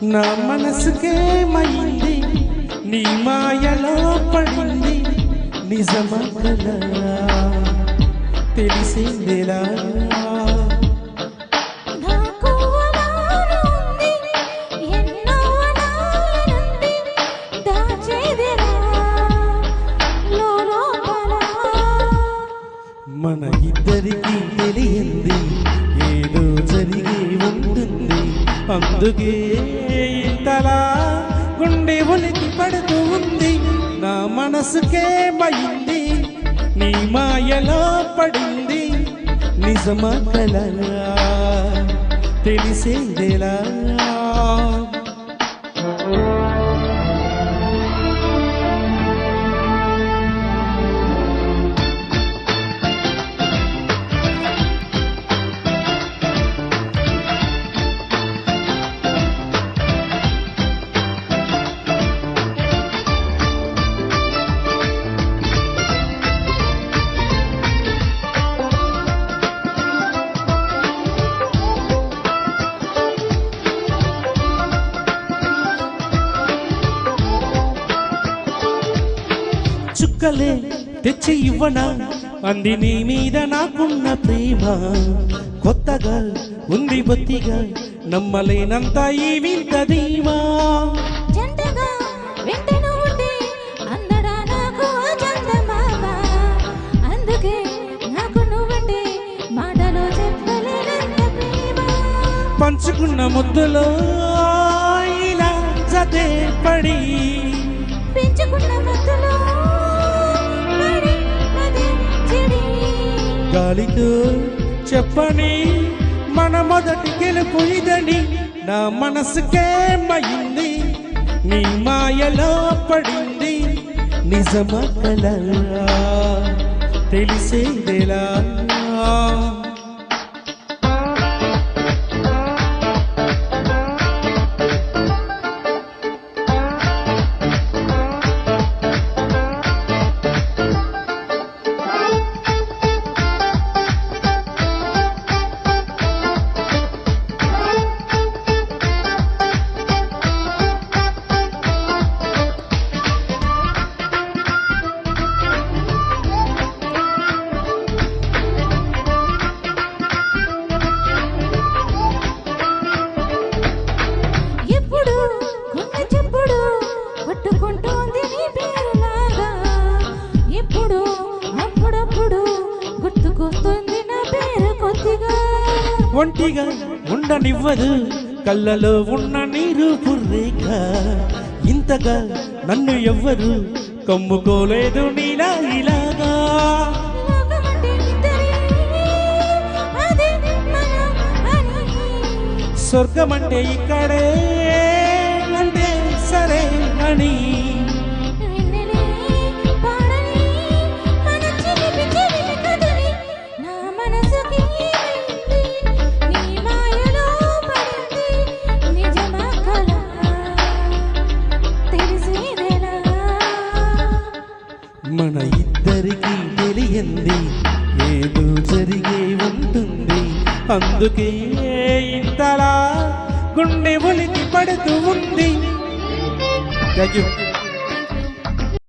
నా మనసుకేమైంది నీ మాయలో పడింది నిజమా కలా తెలిసిందిలా మన ఇద్దరికి తెలియంది ఏదో జరిగి ఉంటుంది అందుకే ఇంతలా గుండె ఉలికి పడుతూ ఉంది నా మనసుకేమైంది నీ మాయలో పడింది నిజమా కలా తెలిసేదేలా చుక్కలే తెచ్చి ఇవ్వనా అంది నీ మీద నాకున్న ప్రేమ కొత్తగా ఉంది బొత్తిగా నమ్మలేనంత ఈ వింత ధీమా పంచుకున్న ముద్దులో ఇలా జతే పడి పెంచుకున్న ముద్దులో గాలితో చెప్పని మన మొదటి గెలుపు ఇదని నా మనసుకేమైంది నీ మాయలో పడింది నిజమా కలా తెలిసేదేలా ఒంటిగా ఉండనివ్వదు కళ్ళలో ఉన్న నీరు పుర్రేక ఇంతగా నన్ను ఎవ్వరు కమ్ముకోలేదు నీలా ఇలాగా స్వర్గమంటే ఇక్కడే అంటే సరే అని మన ఇద్దరికి తెలియంది ఏదో జరిగే ఉంటుంది అందుకే ఇంతలా గుండె ఉలికి పడుతూ ఉంది.